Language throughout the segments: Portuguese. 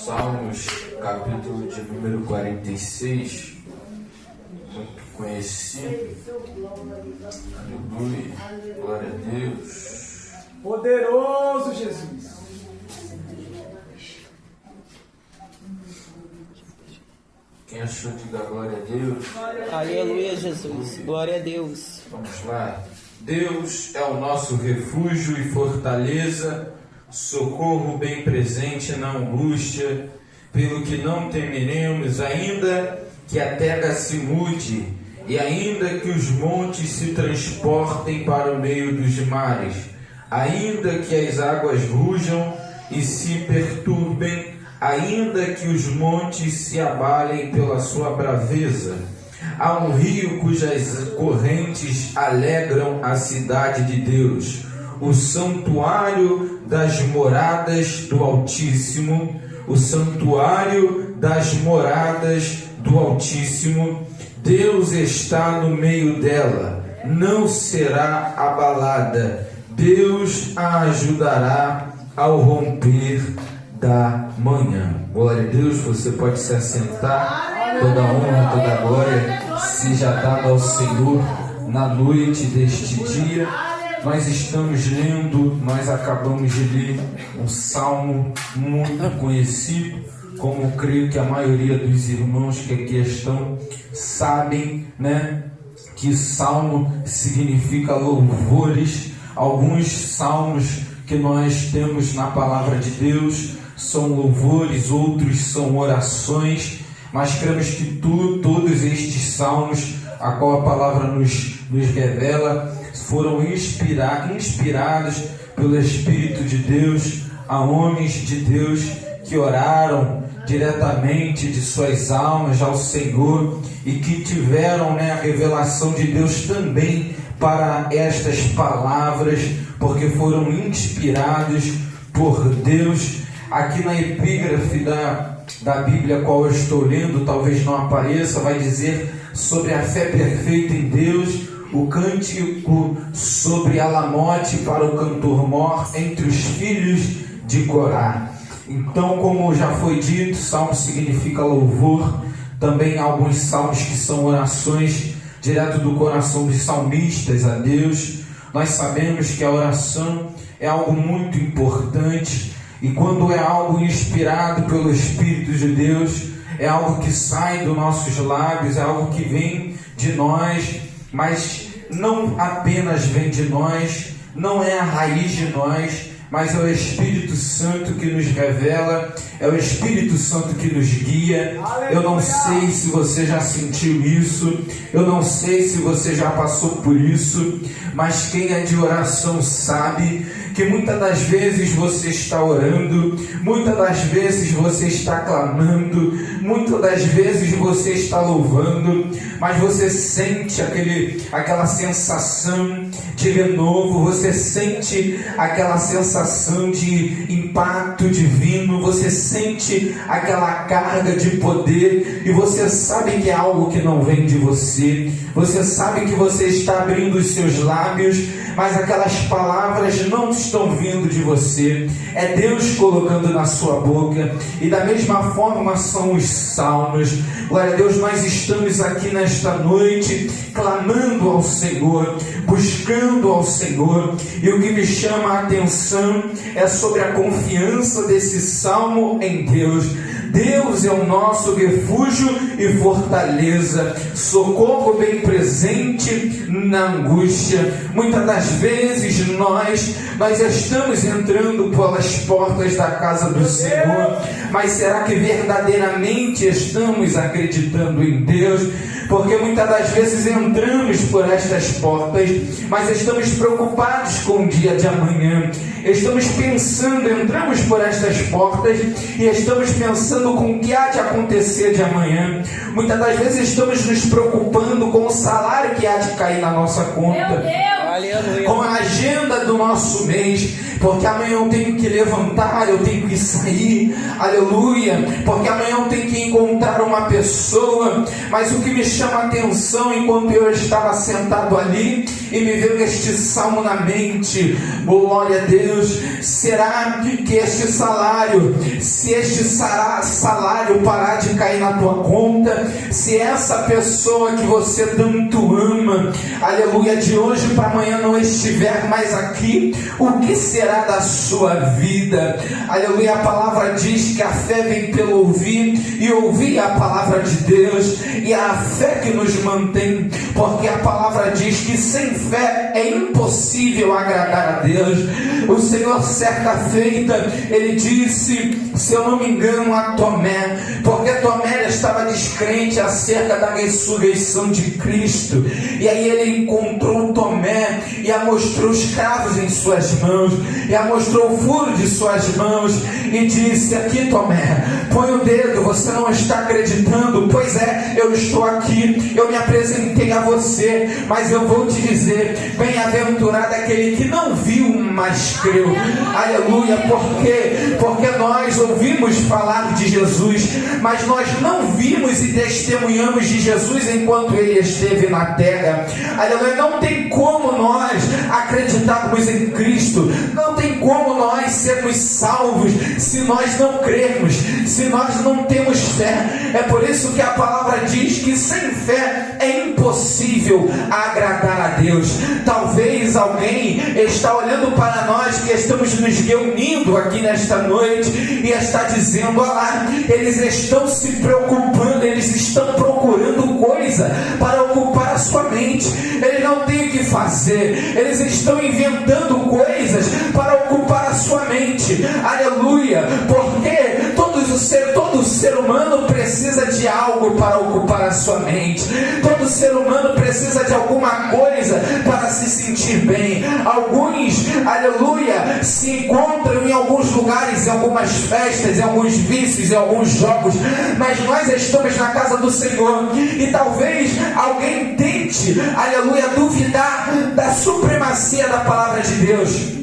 Salmos, capítulo de número 46, muito conhecido. Aleluia, glória a Deus. Poderoso Jesus. Quem achou, diga glória a Deus. Aleluia, Jesus. Glória a Deus. Vamos lá. Deus é o nosso refúgio e fortaleza, socorro bem presente na angústia, pelo que não temeremos, ainda que a terra se mude, e ainda que os montes se transportem para o meio dos mares, ainda que as águas rujam e se perturbem, ainda que os montes se abalem pela sua braveza. Há um rio cujas correntes alegram a cidade de Deus, o santuário das moradas do Altíssimo, o santuário das moradas do Altíssimo. Deus está no meio dela, não será abalada. Deus a ajudará ao romper da manhã. Glória a Deus, você pode se assentar. Toda honra, toda glória seja dada ao Senhor na noite deste dia. Nós estamos lendo, nós acabamos de ler um salmo muito conhecido, como creio que a maioria dos irmãos que aqui estão sabem, né? Que salmo significa louvores. Alguns salmos que nós temos na palavra de Deus são louvores, outros são orações, mas cremos que todos estes salmos, a qual a palavra nos revela, foram inspirados pelo Espírito de Deus a homens de Deus que oraram diretamente de suas almas ao Senhor e que tiveram, a revelação de Deus também para estas palavras, porque foram inspirados por Deus. Aqui na epígrafe da Bíblia, qual eu estou lendo, talvez não apareça, vai dizer sobre a fé perfeita em Deus, o cântico sobre Alamote para o cantor mor entre os filhos de Corá. Então, como já foi dito, salmo significa louvor. Também há alguns salmos que são orações direto do coração dos salmistas a Deus. Nós sabemos que a oração é algo muito importante, e quando é algo inspirado pelo Espírito de Deus, é algo que sai dos nossos lábios, é algo que vem de nós, mas não apenas vem de nós, não é a raiz de nós, mas é o Espírito Santo que nos revela, é o Espírito Santo que nos guia. Eu não sei se você já sentiu isso, eu não sei se você já passou por isso, mas quem é de oração sabe que muitas das vezes você está orando, muitas das vezes você está clamando, muitas das vezes você está louvando, mas você sente aquela sensação de renovo, você sente aquela sensação de impacto divino, você sente aquela carga de poder, e você sabe que é algo que não vem de você, você sabe que você está abrindo os seus lábios, mas aquelas palavras não estão vindo de você, é Deus colocando na sua boca. E da mesma forma são os salmos. Glória a Deus, nós estamos aqui nesta noite clamando ao Senhor, buscando ao Senhor, e o que me chama a atenção é sobre a confiança desse salmo em Deus. Deus é o nosso refúgio e fortaleza, socorro bem presente na angústia. Muitas das vezes nós estamos entrando pelas portas da casa do Senhor, mas será que verdadeiramente estamos acreditando em Deus? Porque muitas das vezes entramos por estas portas, mas estamos preocupados com o dia de amanhã. Estamos pensando, entramos por estas portas e estamos pensando com o que há de acontecer de amanhã. Muitas das vezes estamos nos preocupando com o salário que há de cair na nossa conta. Aleluia. com a agenda do nosso mês, porque amanhã eu tenho que levantar, eu tenho que sair, aleluia, porque amanhã eu tenho que encontrar uma pessoa. Mas o que me chama a atenção, enquanto eu estava sentado ali, e me veio este salmo na mente, glória a Deus, será que este salário, se este salário parar de cair na tua conta, se essa pessoa que você tanto ama, aleluia, de hoje para amanhã não estiver mais aqui, o que será da sua vida? Aleluia, a palavra diz que a fé vem pelo ouvir, e ouvir a palavra de Deus, e a fé que nos mantém, porque a palavra diz que sem fé é impossível agradar a Deus. O Senhor, certa feita, ele disse, se eu não me engano, a Tomé, porque Tomé estava descrente acerca da ressurreição de Cristo, e aí ele encontrou Tomé, e a mostrou os cravos em suas mãos, e a mostrou o furo de suas mãos, e disse, aqui Tomé, põe o dedo, você não está acreditando? Pois é, eu estou aqui, eu me apresentei a você, mas eu vou te dizer, bem-aventurado aquele que não viu, mas creu. Aleluia, por quê? Porque nós ouvimos falar de Jesus, mas nós não vimos e testemunhamos de Jesus enquanto ele esteve na terra. Aleluia, não tem como nós acreditarmos em Cristo, não tem como nós sermos salvos se nós não crermos, se nós não temos fé. É por isso que a palavra diz que sem fé é impossível agradar a Deus. Talvez alguém está olhando para nós que estamos nos reunindo aqui nesta noite e está dizendo, olha lá, eles estão se preocupando, eles estão procurando coisa para ocupar a sua mente, eles não têm o que fazer, eles estão inventando coisas para ocupar a sua mente. Aleluia, porque todo ser humano precisa de algo para ocupar a sua mente, todo ser humano precisa de alguma coisa para se sentir bem. Alguns, aleluia, se encontram em alguns lugares, em algumas festas, em alguns vícios, em alguns jogos, mas nós estamos na casa do Senhor, e talvez alguém tente, aleluia, duvidar da supremacia da palavra de Deus,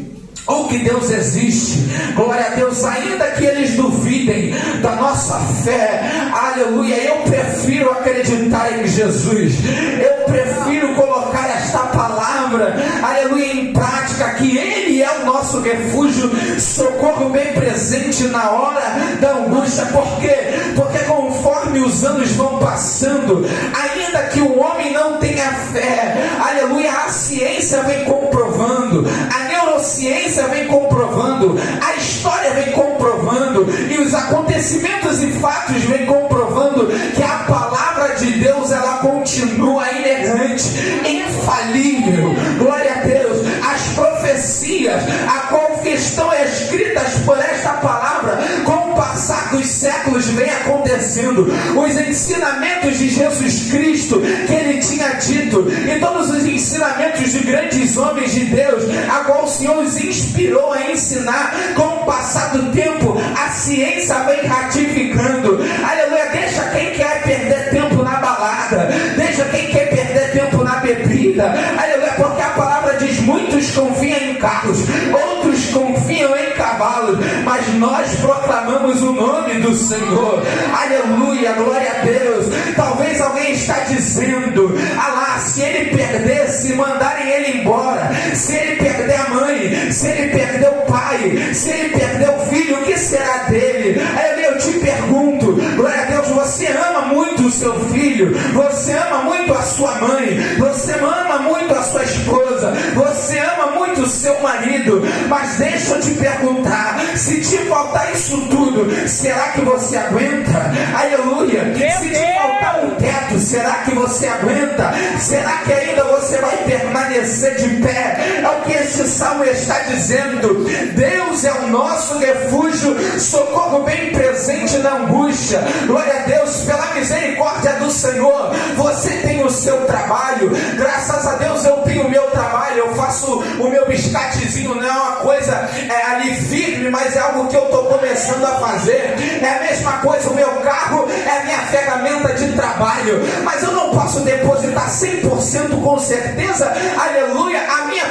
ou que Deus existe. Glória a Deus, ainda que eles duvidem da nossa fé, aleluia, eu prefiro acreditar em Jesus, eu prefiro colocar esta palavra, aleluia, em prática, que Ele é o nosso refúgio, socorro bem presente na hora da angústia. Por quê? Porque conforme os anos vão passando, ainda que o homem não tenha fé, aleluia, a ciência vem comprovando, a neurociência vem comprovando, a história vem comprovando, e os acontecimentos e fatos vem comprovando que a palavra de Deus, ela continua inerrante, infalível. Glória a Deus. As profecias a qual estão escritas por esta palavra, com o passar dos séculos vem acontecendo. Os ensinamentos de Jesus Cristo que ele tinha dito, e todos os ensinamentos de grandes homens de Deus, a qual o Senhor os inspirou a ensinar, com o passar do tempo a ciência vem ratificando. Aleluia, deixa quem quer perder tempo na balada, deixa quem quer perder tempo na bebida, aleluia, porque a palavra diz, muitos confiam em carros, outros confiam em cavalos, mas nós proclamamos o nome do Senhor. Aleluia, glória a Deus. Talvez alguém está dizendo, ah lá, se ele perdesse, mandarem ele embora, se ele perder a mãe, se ele perder o pai, se ele perder o filho, o que será dele? Aí eu te pergunto, glória a Deus, você ama muito o seu filho, você ama muito a sua mãe, você ama muito a sua esposa, você ama muito o seu marido, mas deixa eu te perguntar, se te faltar isso tudo, será que você aguenta? Aleluia. Se te faltar um teto, será que você aguenta? Será que ainda você vai permanecer de pé? É o que este salmo está dizendo. Deus é o nosso refúgio, socorro bem presente na angústia. Glória a Deus, pela misericórdia do Senhor, você tem o seu trabalho, graças a Deus eu tenho o meu trabalho, eu faço o meu biscatezinho, não é uma coisa ali firme, mas é algo que eu estou começando a fazer. É a mesma coisa, o meu carro é a minha ferramenta de trabalho, mas eu não posso depositar 100% com certeza, aleluia, a minha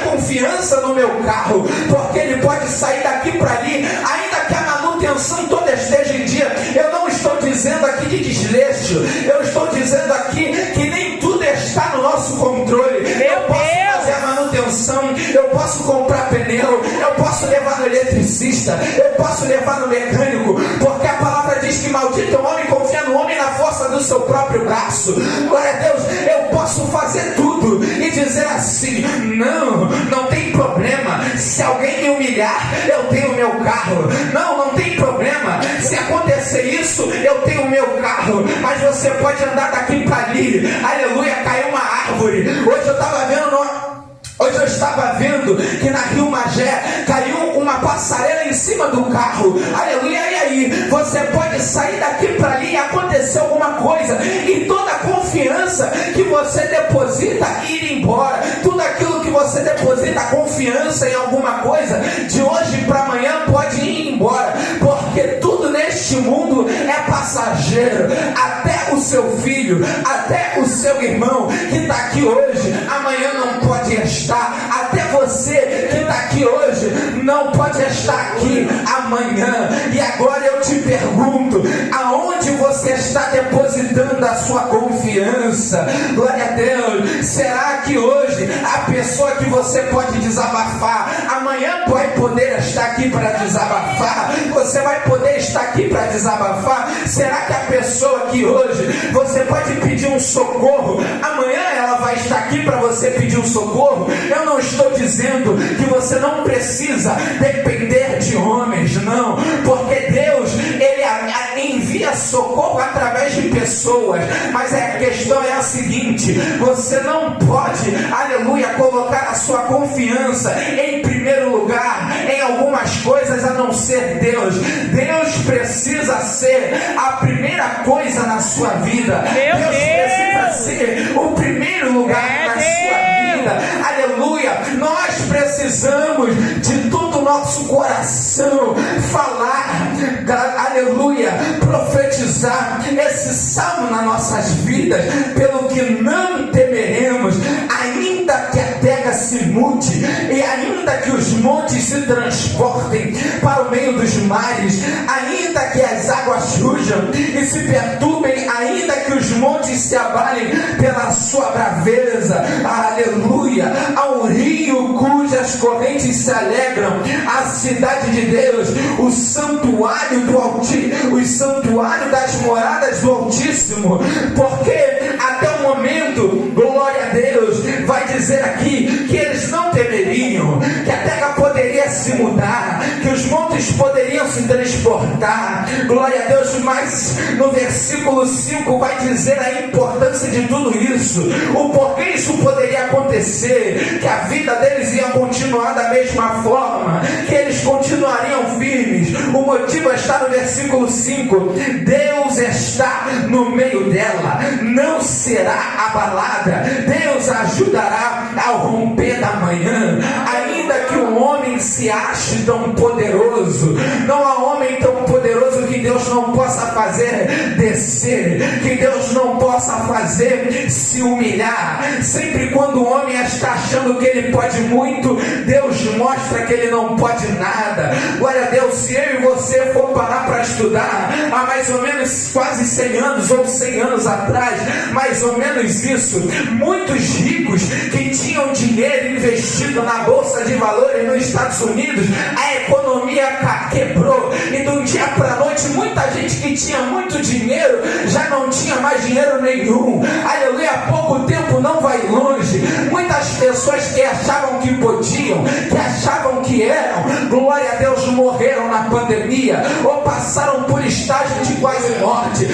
no meu carro, porque ele pode sair daqui para ali, ainda que a manutenção toda esteja em dia. Eu não estou dizendo aqui de desleixo, eu estou dizendo aqui que nem tudo está no nosso controle. Eu posso fazer a manutenção, eu posso comprar pneu, eu posso levar no eletricista, eu posso levar no mecânico, porque a palavra diz que maldito é o homem, confia no homem na força do seu próprio braço. Glória a Deus, eu posso fazer tudo e dizer assim: não tem problema, se alguém me humilhar, eu tenho o meu carro. Não tem problema, se acontecer isso, eu tenho o meu carro. Mas você pode andar daqui para ali, aleluia, caiu uma árvore. Hoje eu estava vendo que na Rio Magé caiu uma passarela em cima do carro, aleluia. E aí, você pode sair daqui para ali e acontecer alguma coisa, e toda a confiança que você deposita ir embora, tudo aquilo que você deposita confiança em alguma coisa, de hoje para amanhã pode ir embora, porque tudo neste mundo é passageiro. Até o seu filho, até o seu irmão que está aqui hoje, amanhã não pode estar. Até você que está aqui hoje não pode estar aqui amanhã. E agora eu te pergunto: aonde você está depositando a sua confiança? Glória a Deus. Será que hoje a pessoa que você pode desabafar, amanhã vai poder estar aqui para desabafar? Você vai poder estar aqui para desabafar? Será que a pessoa que hoje você pode pedir um socorro, amanhã ela vai estar aqui para você pedir um socorro? Eu não estou dizendo que você não precisa depender de homens, não, porque Deus, ele envia socorro através de pessoas, mas a questão é a seguinte: você não pode, aleluia, colocar a sua confiança em primeiro lugar em algumas coisas a não ser Deus. Deus precisa ser a primeira coisa na sua vida. Deus precisa ser o primeiro lugar na sua vida. Aleluia. Nós precisamos de todo o nosso coração falar, aleluia, profetizar esse salmo nas nossas vidas. Pelo que não temeremos, ainda que a terra se mude e ainda que os montes se transportem para o meio dos mares, ainda que as águas rujam e se perturbem, ainda que os montes se abalem pela sua braveza, aleluia, ao rio cujas correntes se alegram, a cidade de Deus, o santuário do Altíssimo, o santuário das moradas do Altíssimo, porque até o momento, glória a Deus, vai dizer aqui que eles não temeriam, que a terra poderia se mudar, que os montes poderiam se transportar, glória a Deus. Mas no versículo 5 vai dizer a importância de tudo isso, o porquê isso poderia acontecer, que a vida deles ia continuar da mesma forma, que eles continuariam firmes. O motivo está no versículo 5: Deus está no meio dela, não será abalada, Deus ajudará ao romper da manhã. Ainda que um homem se ache tão poderoso, não há homem tão poderoso que Deus não possa fazer descer, que Deus não possa fazer se humilhar. Sempre quando o homem está achando que ele pode muito, Deus mostra que ele não pode nada. Glória a Deus. Se eu e você for parar para estudar, há mais ou menos quase 100 anos ou 100 anos atrás, mais ou menos isso, muitos ricos que tinham dinheiro investido na bolsa de valores nos Estados Unidos, a economia quebrou, e de um dia para a noite muita gente que tinha muito dinheiro já não tinha mais dinheiro nenhum. Aleluia. Há pouco tempo, não vai longe, muitas pessoas que achavam que podiam, que achavam que eram, glória a Deus, morreram na pandemia ou passaram por estágio de quase morte,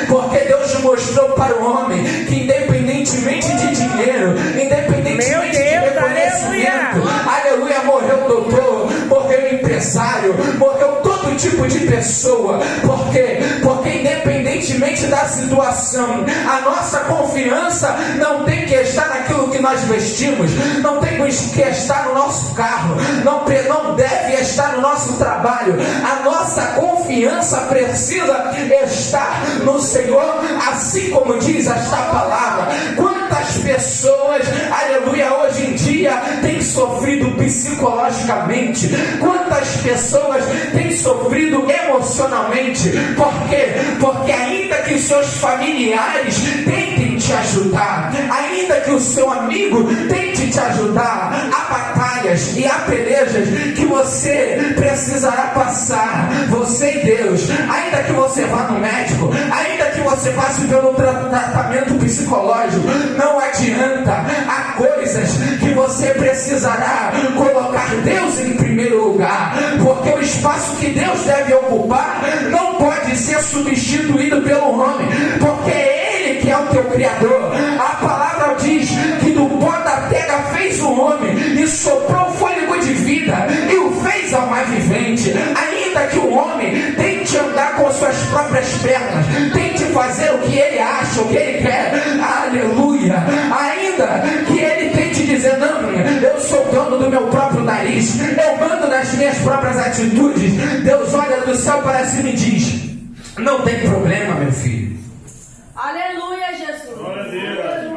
porque Deus mostrou para o homem que independentemente de dinheiro, independentemente de reconhecimento, aleluia, morreu o doutor, morreu o empresário, morreu todo tipo de pessoa, porque independentemente da situação, a nossa confiança não tem que estar naquilo que nós vestimos, não tem que estar no nosso carro, não deve estar no nosso trabalho. A nossa confiança precisa estar no Senhor, assim como diz esta palavra. Quantas pessoas, aleluia, hoje em dia tem sofrido psicologicamente, quantas pessoas têm sofrido emocionalmente. Por quê? Porque ainda que seus familiares tentem te ajudar, ainda que o seu amigo tente te ajudar, há batalhas e há pelejas que você precisará passar, você e Deus. Ainda que você vá no médico, ainda que você passe pelo tratamento psicológico, não adianta. Há coisas que você precisará colocar Deus em primeiro lugar, porque o espaço que Deus deve ocupar não pode ser substituído pelo homem, porque é Ele que é o teu Criador. A palavra diz que do pó da terra fez o homem e soprou o fôlego de vida e o fez alma vivente. Ainda que o homem tente andar com suas próprias pernas, tente fazer o que ele acha, o que ele quer, aleluia, ainda que ele tente dizer, não, eu sou dono do meu próprio nariz, eu mando nas minhas próprias atitudes, Deus olha do céu para cima e diz, não tem problema, meu filho. Aleluia, Jesus. Glória a Deus.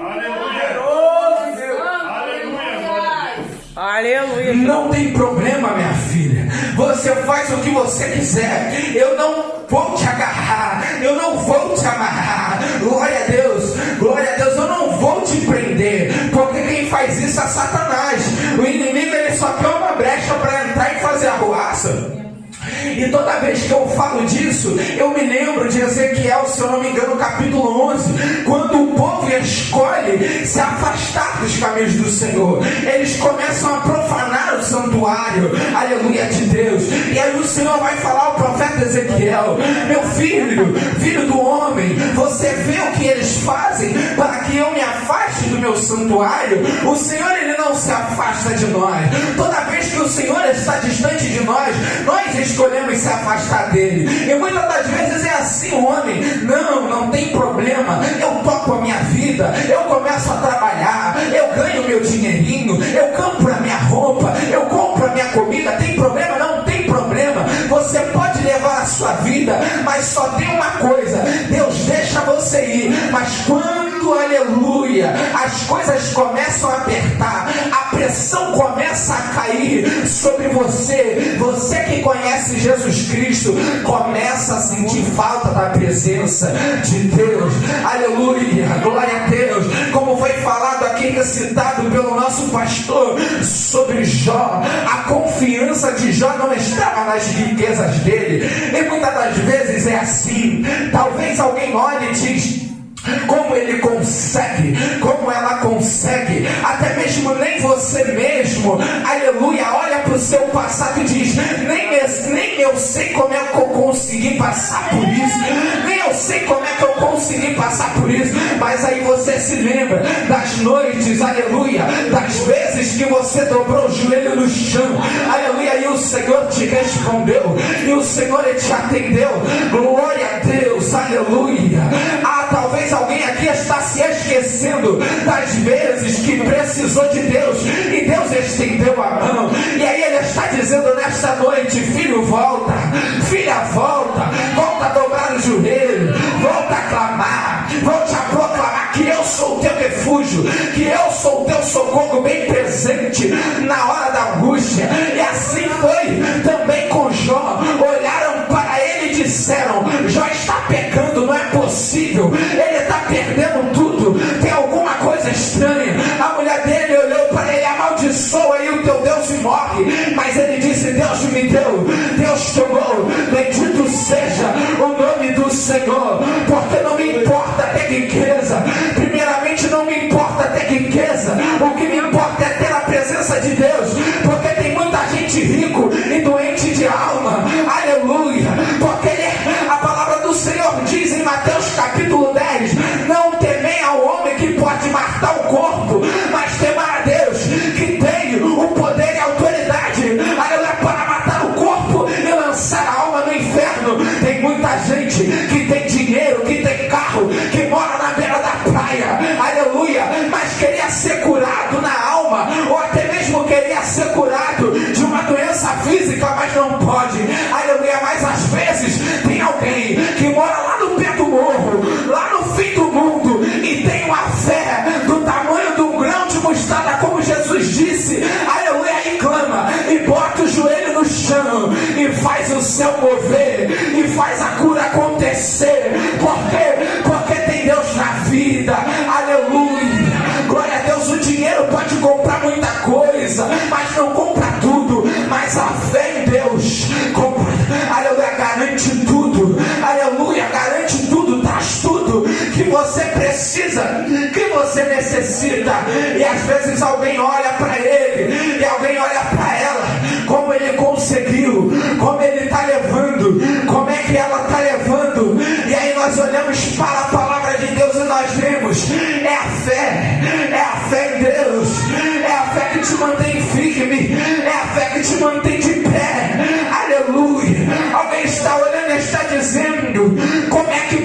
Aleluia. Não tem problema, minha filha. Você faz o que você quiser. Eu não vou te agarrar. Eu não vou te amarrar. Glória a Deus. Glória a Deus. Eu não vou te prender. Porque quem faz isso é Satanás. O inimigo, ele só quer uma brecha para entrar e fazer arruaça. E toda vez que eu falo disso, eu me lembro de Ezequiel, se eu não me engano, capítulo 11, quando o povo escolhe se afastar dos caminhos do Senhor, eles começam a profanar o santuário, aleluia, de Deus. E aí o Senhor vai falar ao profeta Ezequiel, meu filho, filho do homem, você vê o que eles fazem para que eu me afaste do meu santuário? O Senhor, ele não se afasta de nós. Toda vez que o Senhor está distante de nós, nós escolhemos se afastar dele. E muitas das vezes é assim, o homem, não tem problema, eu toco a minha vida, eu começo a trabalhar, eu ganho meu dinheirinho, eu compro a minha roupa, eu compro a minha comida. Tem problema? Não tem problema. Você pode levar a sua vida, mas só tem uma coisa, Deus deixa você ir. Mas quando, aleluia, as coisas começam a apertar, a pressão começa a cair sobre você, você que conhece Jesus Cristo começa a sentir falta da presença de Deus. Aleluia, glória a Deus. Como foi falado aqui, recitado pelo nosso pastor sobre Jó, a confiança de Jó não estava nas riquezas dele. E muitas das vezes é assim. Talvez alguém olhe e diz, como ele consegue, como ela consegue, até mesmo nem você mesmo, aleluia, olha para o seu passado e diz, nem eu sei como é que eu consegui passar por isso, nem eu sei como é que eu consegui passar por isso. Mas aí você se lembra das noites, aleluia, das vezes que você dobrou o joelho no chão, aleluia, e o Senhor te respondeu, e o Senhor te atendeu. Glória a Deus, aleluia. Talvez alguém aqui está se esquecendo das vezes que precisou de Deus e Deus estendeu a mão, e aí Ele está dizendo nesta noite, filho, volta, filha, volta a dobrar o joelho, volta a clamar, volta a proclamar que eu sou o teu refúgio, que eu sou o teu socorro bem presente na hora da angústia. E assim foi também com Jó. Olharam para ele e disseram, Jó está pecando, não é possível, ele está perdendo tudo, tem alguma coisa estranha. A mulher dele olhou para ele, amaldiçoa aí o teu Deus e morre. Mas ele disse, Deus me deu, Deus tomou, bendito seja o nome do Senhor. Porque não me importa ter riqueza, primeiramente não me importa ter riqueza, o que me importa é ter a presença de Deus. Porque tem muita gente rico e doente de alma, aleluia, porque a palavra do Senhor diz em Mateus capítulo 10, não temei ao homem que pode matar o corpo, mas temar a Deus que tem o poder e a autoridade, aleluia, para matar o corpo e lançar a alma no inferno. Tem muita gente que tem dinheiro, que tem carro, que mora na beira da praia, aleluia, mas queria ser curado na alma, ou até mesmo queria ser curado de uma doença física, mas não pode, aleluia. Mas às vezes tem alguém que mora lá no pé do morro, lá no fim do mundo, e tem uma fé do tamanho de um grão de mostarda, como Jesus disse, aleluia. céu mover e faz a cura acontecer. Por quê? Porque tem Deus na vida. Aleluia. Glória a Deus. O dinheiro pode comprar muita coisa, mas não compra tudo. Mas a fé em Deus compra, aleluia, garante tudo. Aleluia, garante tudo, traz tudo que você precisa, que você necessita. E às vezes alguém olha para ele e alguém olha para ela, como ele conseguiu, como ele está levando, como é que ela está levando. E aí nós olhamos para a palavra de Deus e nós vemos, é a fé em Deus, é a fé que te mantém firme, é a fé que te mantém de pé. Aleluia. Alguém está olhando e está dizendo, como é que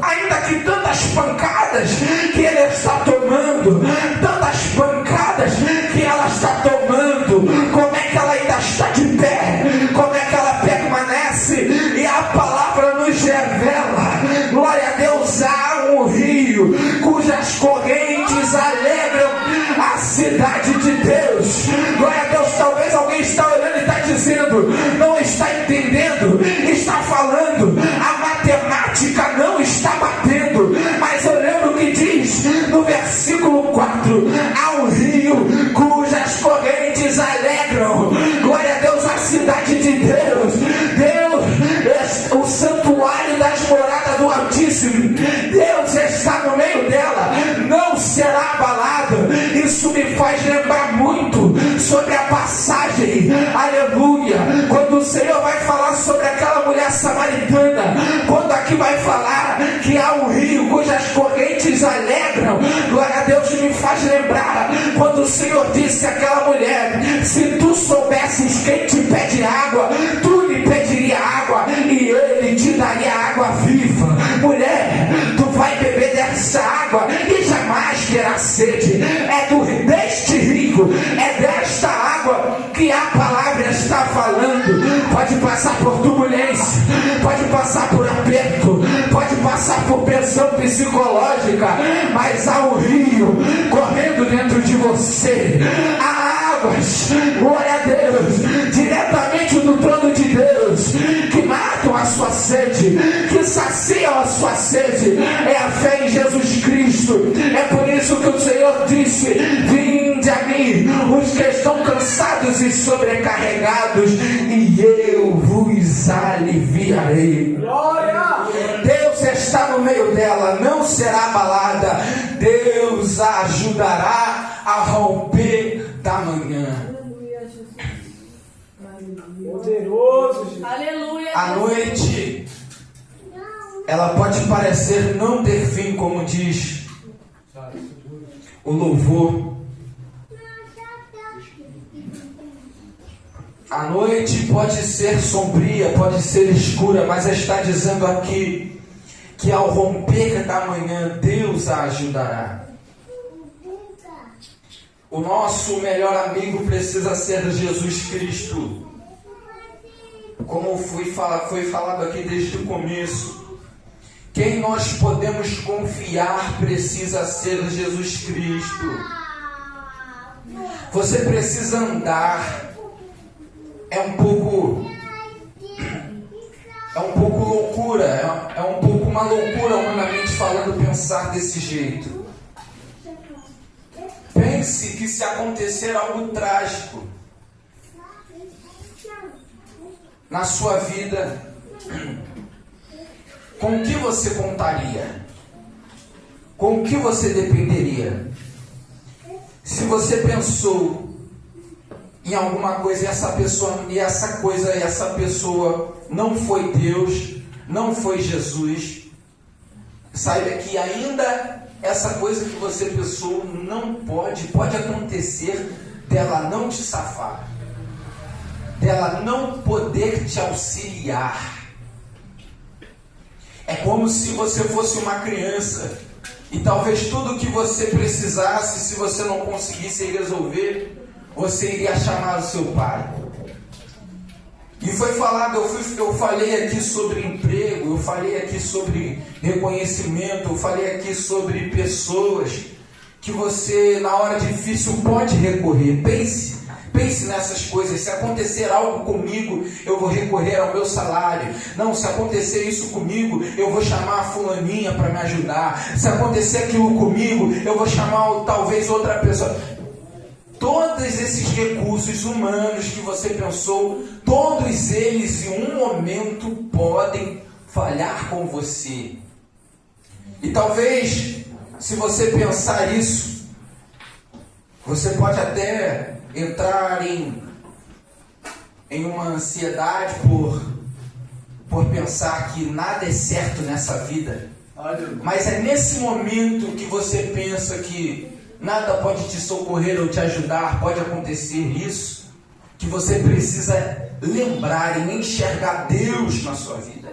ainda que tantas pancadas que ele está tomando, tantas pancadas que ela está tomando, como é que ela ainda está de pé, como é que ela permanece? E a palavra nos revela, glória a Deus, há um rio cujas correntes alegram a cidade de Deus. Glória a Deus. Talvez alguém está olhando e está dizendo, não está entendendo, está falando, a matemática não está batendo. Mas eu lembro que diz no versículo 4, há um rio cujas correntes alegram, glória a Deus, a cidade de Deus. Deus, o santuário das moradas do Altíssimo, Deus está no meio dela, não será abalada. Isso me faz lembrar muito sobre a passagem, aleluia, quando o Senhor vai falar sobre aquela mulher samaritana, quando aqui vai falar que há um rio cujas correntes alegram, glória a Deus, me faz lembrar quando o Senhor disse àquela mulher, se tu soubesses quem te pede água, tu lhe pediria água e ele te daria água viva. Mulher, tu vai beber dessa água e jamais terá sede. É deste rio, é desta água que a palavra está falando. Pode passar por turbulência, pode passar por aperto, pode passar por pressão psicológica, mas há um rio correndo dentro de você. Há águas, glória a Deus, diretamente do trono de Deus, que matam a sua sede, que saciam a sua sede. É a fé em Jesus Cristo. É por isso que o Senhor disse, vinde a mim os que estão cansados e sobrecarregados, e eu vos aliviarei. Glória! Deus está no meio dela, não será abalada. Deus a ajudará a romper da manhã. Aleluia, Jesus. Poderoso Jesus. Aleluia. A noite, ela pode parecer não ter fim, como diz o louvor. A noite pode ser sombria, pode ser escura, mas está dizendo aqui que ao romper da manhã, Deus a ajudará. O nosso melhor amigo precisa ser Jesus Cristo. Como foi falado aqui desde o começo, quem nós podemos confiar precisa ser Jesus Cristo. Você precisa andar. É um pouco loucura, é um pouco uma loucura, humanamente falando, pensar desse jeito. Pense que se acontecer algo trágico na sua vida, com o que você contaria? Com o que você dependeria? Se você pensou em alguma coisa e essa pessoa não foi Deus, não foi Jesus, saiba que ainda essa coisa que você pensou não pode acontecer dela não te safar, dela não poder te auxiliar. É como se você fosse uma criança e talvez tudo que você precisasse, se você não conseguisse resolver, você iria chamar o seu pai. E foi falado, eu falei aqui sobre emprego, eu falei aqui sobre reconhecimento, eu falei aqui sobre pessoas que você na hora difícil pode recorrer. Pense pense nessas coisas. Se acontecer algo comigo, eu vou recorrer ao meu salário. Não, se acontecer isso comigo, eu vou chamar a fulaninha para me ajudar. Se acontecer aquilo comigo, eu vou chamar talvez outra pessoa. Todos esses recursos humanos que você pensou, todos eles em um momento podem falhar com você. E talvez, se você pensar isso, você pode até entrar em uma ansiedade por pensar que nada é certo nessa vida. Mas é nesse momento que você pensa que nada pode te socorrer ou te ajudar, pode acontecer isso, que você precisa lembrar e enxergar Deus na sua vida.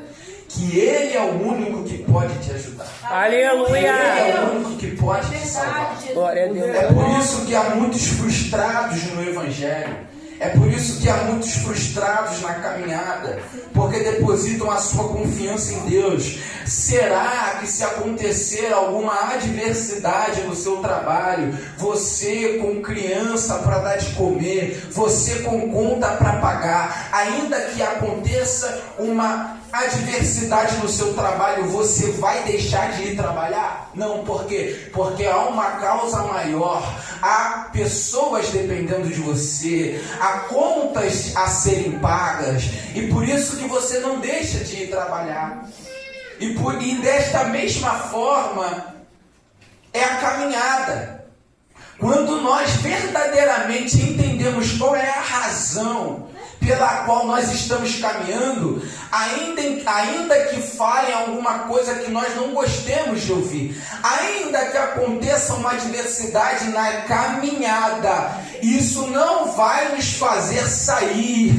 Que Ele é o único que pode te ajudar. Aleluia! Ele é o único que pode te salvar. Glória a Deus. É por isso que há muitos frustrados no Evangelho. É por isso que há muitos frustrados na caminhada, porque depositam a sua confiança em Deus. Será que se acontecer alguma adversidade no seu trabalho, você com criança para dar de comer, você com conta para pagar, ainda que aconteça uma adversidade no seu trabalho, você vai deixar de ir trabalhar? Não, por quê? Porque há uma causa maior, há pessoas dependendo de você, há contas a serem pagas, e por isso que você não deixa de ir trabalhar. E desta mesma forma é a caminhada. Quando nós verdadeiramente entendemos qual é a razão pela qual nós estamos caminhando, ainda que falem alguma coisa que nós não gostemos de ouvir, ainda que aconteça uma adversidade na caminhada, isso não vai nos fazer sair,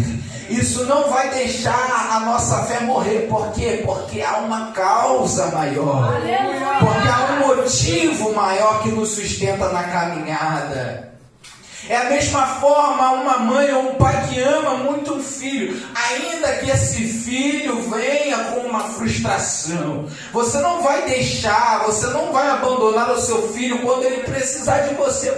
isso não vai deixar a nossa fé morrer. Por quê? Porque há uma causa maior, porque há um motivo maior que nos sustenta na caminhada. É a mesma forma uma mãe ou um pai que ama muito um filho, ainda que esse filho venha com uma frustração, você não vai deixar, você não vai abandonar o seu filho quando ele precisar de você,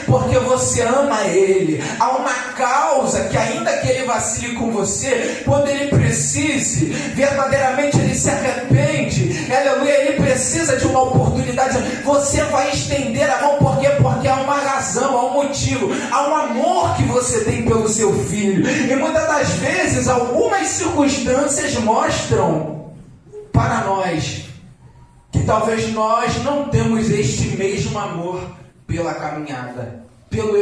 porque você ama ele. Há uma causa que ainda que ele vacile com você, quando ele precise, verdadeiramente ele se arrepende, aleluia, ele precisa de uma oportunidade, você vai estender a mão, porque há uma razão, há um motivo, há um amor que você tem pelo seu filho. E muitas das vezes algumas circunstâncias mostram para nós que talvez nós não temos este mesmo amor pela caminhada, pelo